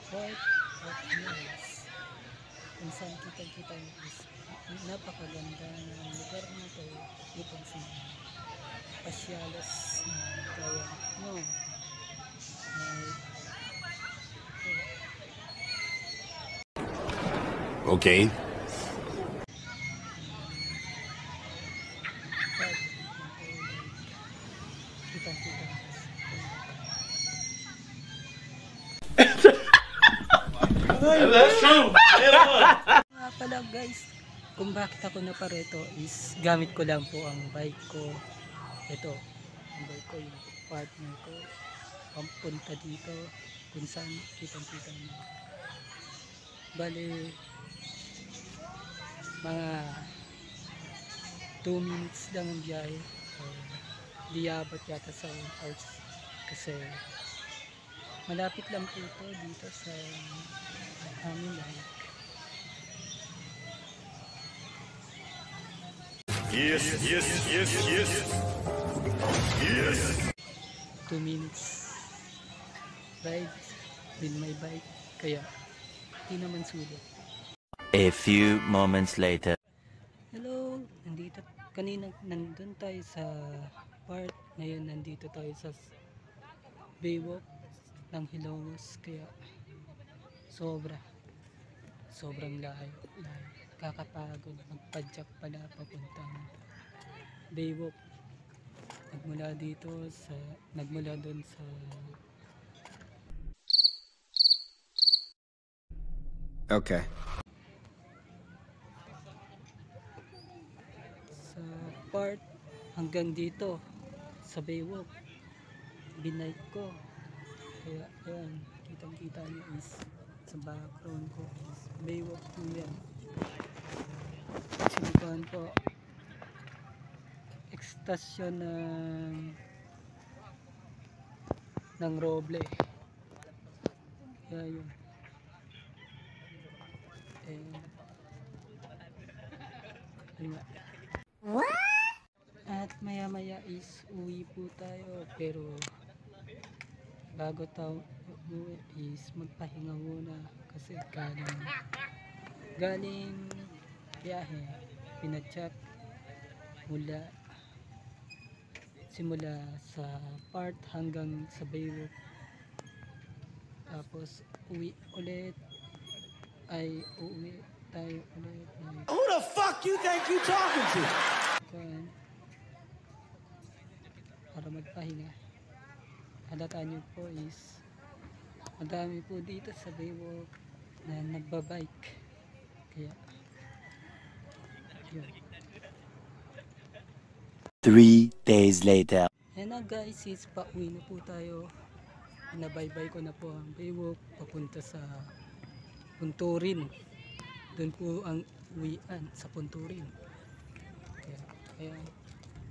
Port of Niles, kung saan kita is napakaganda ng lugar na to upang sa pasyalas na gaya nyo. Okay. Nga pala guys, kung bakit ako napareto is gamit ko lang po ang bike ko. Ito, ang bike ko, yung partner ko, pampunta dito kung saan kitang-kita nyo. Bale, mga 2 minutes lang ang biyahe. Di abot yata sa 1 hours kasi malapit lang po ito dito sa amin like. Yes. 2 minutes ride with my bike, kaya di naman sulit. A few moments later. Hello, kanina nandun tayo sa part, ngayon nandito tayo sa Baywalk ng Hilongos, kaya sobrang layo. Kakapagod, magpadyak pala papuntang Baywalk. Nagmula dun sa Okay. sa part hanggang dito sa Baywalk binike ko, kaya ayan, kitang-kita niyo is sa background ko is Baywalk po yan. Sinubukan po ekstasyon ng Roble, kaya yun. At maya is uwi po tayo, pero bago tayo uwi is magpahinga muna kasi galing biyahe, pinatsak simula sa part hanggang sa Baywalk, tapos uuwi tayo ulit. Who the fuck you think you talking to? Para magpahinga. Halata nyo po is madami po dito sa Baywalk na nagbabike, kaya yun. 3 days later. Yan na guys, is pauwi na po tayo. Nabaybay ko na po ang Baywalk papunta sa Punturin. Doon po ang uwian sa Punturin. Kaya ayan,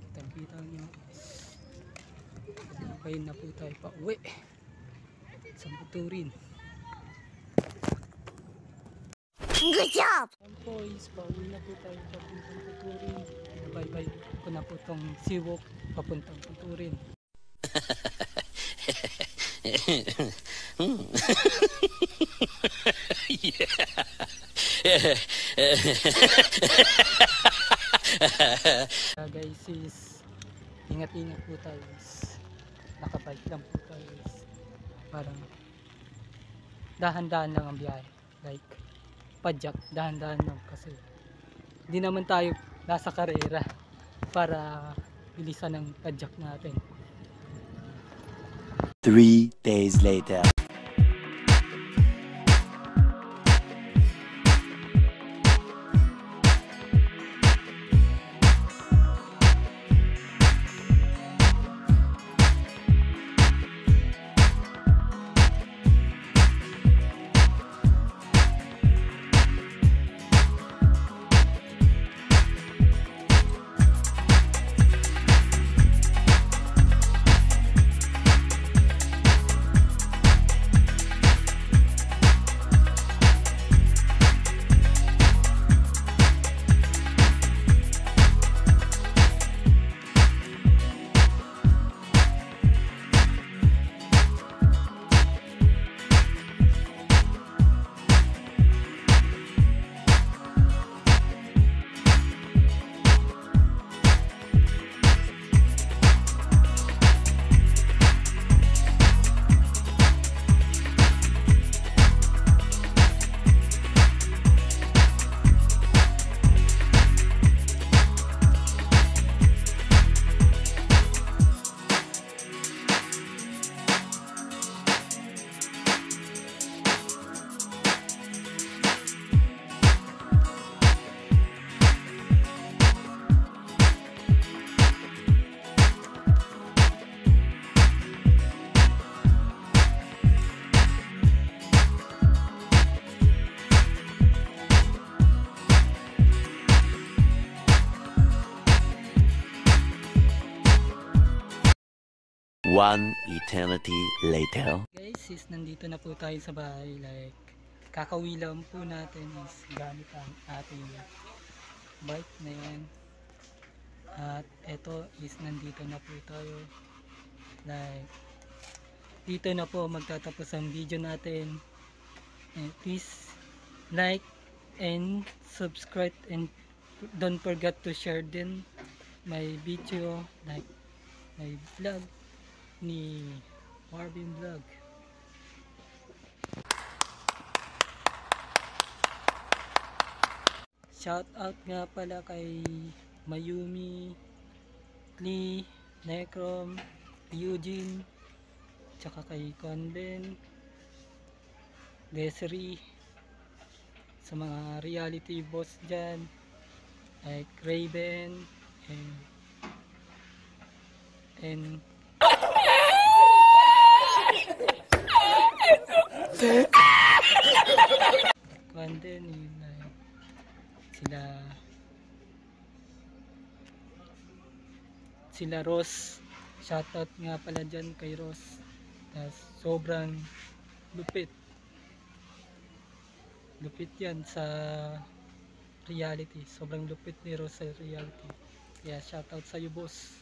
kitang-kita nyo, nagbay na po tayo pauwi sa Punturin. Good job! Ayan po is pauwi na po tayo papuntang Punturin. Nabaybay ko na po tong Seawalk papuntang Punturin. Guys is ingat-ingat po tayo, nakabike lang po tayo, parang dahan-dahan lang ang biyahe, like padyak, dahan-dahan lang kasi hindi naman tayo nasa karera para bilisan ng padyak natin. 3 days later. One eternity later. Guys, is nandito na po tayo sa bahay. Like, kakauwi lang po natin is gamit ang ating bike na yan. At eto is nandito na po tayo. Like, dito na po magtatapos ang video natin. And please like and subscribe and don't forget to share din my video, like my vlog ni Marvin Vlog. Shout out nga pala kay Mayumi, Lee, Necrom, Eugene, tsaka kay Conben, Desiree, sa mga reality boss dyan like Raven and Conben, like, sila Ross. Shoutout nga pala dyan kay Ross. Sobrang lupit yan sa reality. Sobrang lupit ni Ross sa reality. Kaya shoutout sa iyo, boss.